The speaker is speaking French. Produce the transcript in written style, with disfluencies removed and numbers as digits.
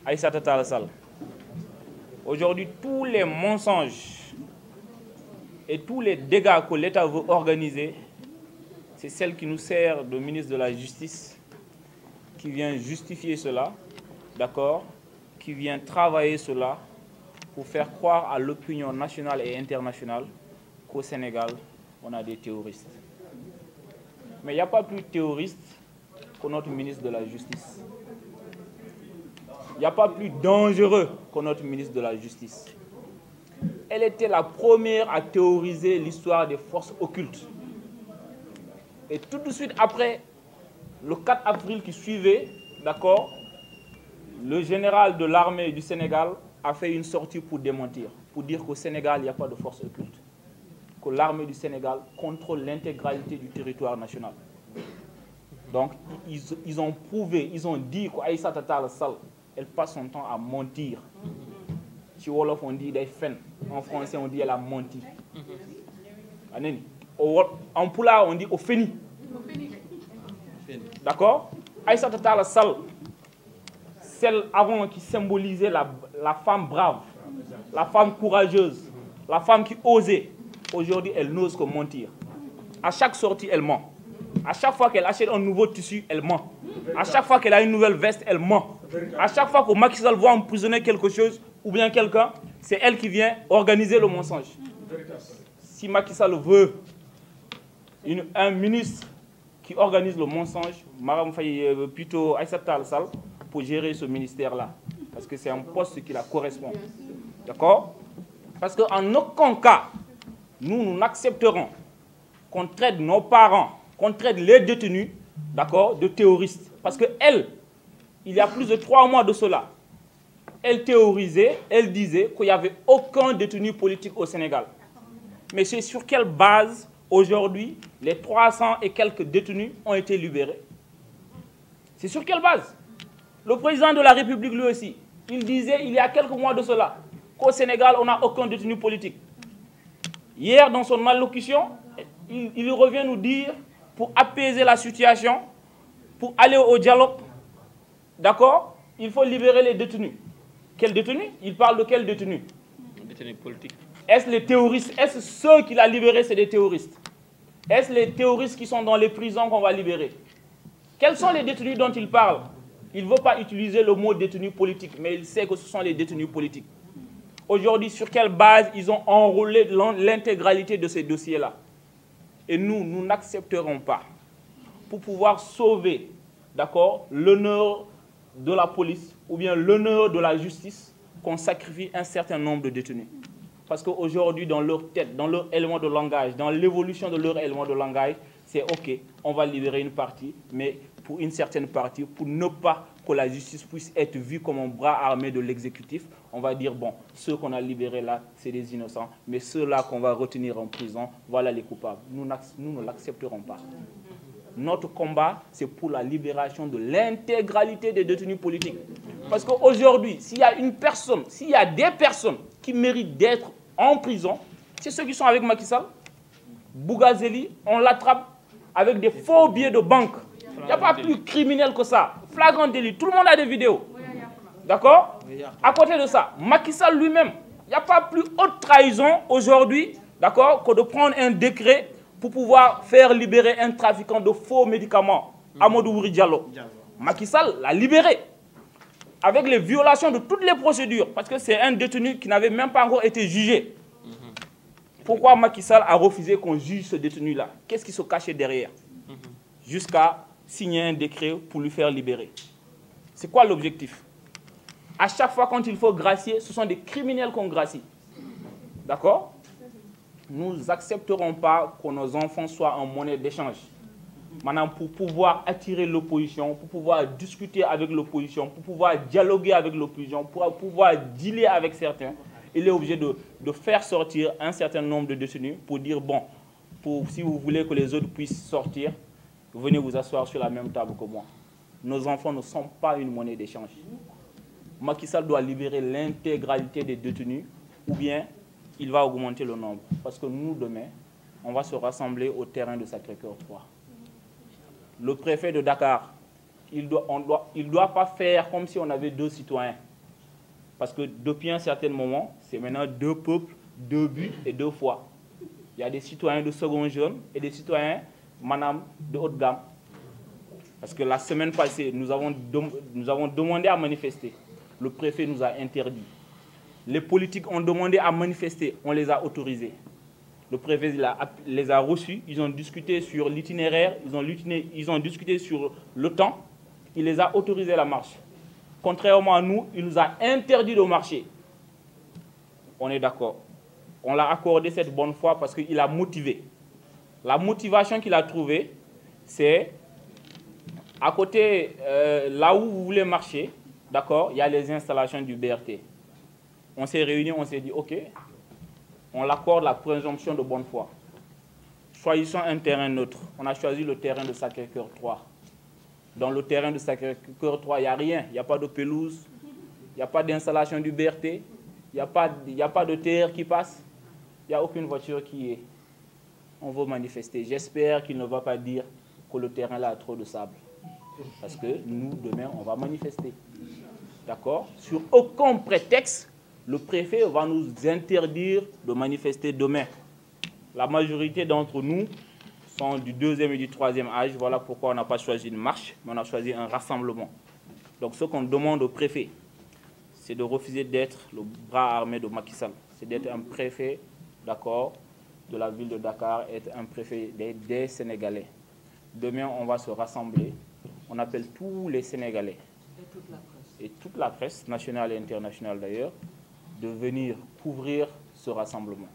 Aïssata Tall Sall. Aujourd'hui, tous les mensonges et tous les dégâts que l'État veut organiser, c'est celle qui nous sert de ministre de la Justice, qui vient justifier cela, d'accord, qui vient travailler cela pour faire croire à l'opinion nationale et internationale qu'au Sénégal, on a des terroristes. Mais il n'y a pas plus terroriste que notre ministre de la Justice. Il n'y a pas plus dangereux que notre ministre de la Justice. Elle était la première à théoriser l'histoire des forces occultes. Et tout de suite après, le 4 avril qui suivait, d'accord, le général de l'armée du Sénégal a fait une sortie pour démentir, pour dire qu'au Sénégal, il n'y a pas de forces occultes, que l'armée du Sénégal contrôle l'intégralité du territoire national. Donc, ils ont prouvé, ils ont dit qu'Aïssata Tall Sall, elle passe son temps à mentir. Si Wolof, on dit des faits. En français, on dit elle a menti. En Pula, on dit au féni. D'accord? Aïssata Tall Sall, celle avant qui symbolisait la femme brave, la femme courageuse, la femme qui osait. Aujourd'hui, elle n'ose que mentir. À chaque sortie, elle ment. À chaque fois qu'elle achète un nouveau tissu, elle ment. À chaque fois qu'elle a une nouvelle veste, elle ment. À chaque fois que Macky Sall voit emprisonner quelque chose ou bien quelqu'un, c'est elle qui vient organiser le mensonge. Si Macky Sall veut un ministre qui organise le mensonge, Mme Faye, plutôt Aïssata Tall Sall, pour gérer ce ministère-là. Parce que c'est un poste qui la correspond. D'accord? Parce qu'en aucun cas, nous n'accepterons qu'on traite nos parents, qu'on traite les détenus, d'accord, de terroristes. Parce qu'elle, il y a plus de 3 mois de cela, elle théorisait, elle disait qu'il n'y avait aucun détenu politique au Sénégal. Mais c'est sur quelle base, aujourd'hui, les 300 et quelques détenus ont été libérés? C'est sur quelle base? Le président de la République, lui aussi, il disait, il y a quelques mois de cela, qu'au Sénégal, on n'a aucun détenu politique. Hier, dans son allocution, il revient nous dire, pour apaiser la situation, pour aller au dialogue, d'accord, il faut libérer les détenus. Quels détenus? Il parle de quels détenus? Détenus politiques. Est-ce les terroristes? Est-ce ceux qu'il a libérés, c'est des terroristes? Est-ce les terroristes qui sont dans les prisons qu'on va libérer? Quels sont les détenus dont il parle? Il ne veut pas utiliser le mot détenu politique, mais il sait que ce sont les détenus politiques. Aujourd'hui, sur quelle base ils ont enrôlé l'intégralité de ces dossiers-là? Et nous n'accepterons pas, pour pouvoir sauver, d'accord, l'honneur de la police ou bien l'honneur de la justice, qu'on sacrifie un certain nombre de détenus. Parce qu'aujourd'hui, dans leur tête, dans leur élément de langage, dans l'évolution de leur élément de langage, c'est OK, on va libérer une partie, mais pour une certaine partie, pour ne pas que la justice puisse être vue comme un bras armé de l'exécutif, on va dire, bon, ceux qu'on a libérés là, c'est des innocents, mais ceux-là qu'on va retenir en prison, voilà les coupables. Nous ne l'accepterons pas. Notre combat, c'est pour la libération de l'intégralité des détenus politiques. Parce qu'aujourd'hui, s'il y a une personne, s'il y a des personnes qui méritent d'être en prison, c'est ceux qui sont avec Macky Sall. Bougazeli, on l'attrape avec des faux billets de banque. Il n'y a pas plus criminel que ça. Flagrant délit. Tout le monde a des vidéos. D'accord? À côté de ça, Macky Sall lui-même, il n'y a pas plus haute trahison aujourd'hui, d'accord, que de prendre un décret pour pouvoir faire libérer un trafiquant de faux médicaments, Amadou Ouri Diallo. Macky Sall l'a libéré avec les violations de toutes les procédures, parce que c'est un détenu qui n'avait même pas encore été jugé. Pourquoi Macky Sall a refusé qu'on juge ce détenu-là? Qu'est-ce qui se cachait derrière? Jusqu'à signer un décret pour lui faire libérer. C'est quoi l'objectif? À chaque fois quand il faut gracier, ce sont des criminels qu'on gracie. D'accord? Nous n'accepterons pas que nos enfants soient en monnaie d'échange. Maintenant, pour pouvoir attirer l'opposition, pour pouvoir discuter avec l'opposition, pour pouvoir dialoguer avec l'opposition, pour pouvoir dealer avec certains, il est obligé de faire sortir un certain nombre de détenus pour dire, bon, si vous voulez que les autres puissent sortir, venez vous asseoir sur la même table que moi. Nos enfants ne sont pas une monnaie d'échange. Macky Sall doit libérer l'intégralité des détenus ou bien il va augmenter le nombre. Parce que nous, demain, on va se rassembler au terrain de Sacré-Cœur 3. Le préfet de Dakar, il doit pas faire comme si on avait 2 citoyens. Parce que depuis un certain moment, c'est maintenant 2 peuples, 2 buts et 2 foi. Il y a des citoyens de second jeune et des citoyens, madame, de haute gamme. Parce que la semaine passée, nous avons demandé à manifester. Le préfet nous a interdit. Les politiques ont demandé à manifester, on les a autorisés. Le préfet les a reçus, ils ont discuté sur l'itinéraire, ils ont discuté sur le temps, il les a autorisés à la marche. Contrairement à nous, il nous a interdit de marcher. On est d'accord. On l'a accordé cette bonne foi parce qu'il a motivé. La motivation qu'il a trouvée, c'est à côté, là où vous voulez marcher, d'accord, il y a les installations du BRT. On s'est réunis, on s'est dit, OK, on l'accorde la présomption de bonne foi. Choisissons un terrain neutre. On a choisi le terrain de Sacré-Cœur 3. Dans le terrain de Sacré-Cœur 3, il n'y a rien. Il n'y a pas de pelouse, il n'y a pas d'installation du BRT, il n'y a pas de terre qui passe, il n'y a aucune voiture qui est. On veut manifester. J'espère qu'il ne va pas dire que le terrain là a trop de sable. Parce que nous, demain, on va manifester. D'accord? Sur aucun prétexte, le préfet va nous interdire de manifester demain. La majorité d'entre nous sont du 2e et du 3e âge. Voilà pourquoi on n'a pas choisi une marche, mais on a choisi un rassemblement. Donc ce qu'on demande au préfet, c'est de refuser d'être le bras armé de Macky Sall. C'est d'être un préfet, d'accord, de la ville de Dakar, être un préfet des Sénégalais. Demain, on va se rassembler. On appelle tous les Sénégalais et toute la presse, nationale et internationale d'ailleurs, de venir couvrir ce rassemblement.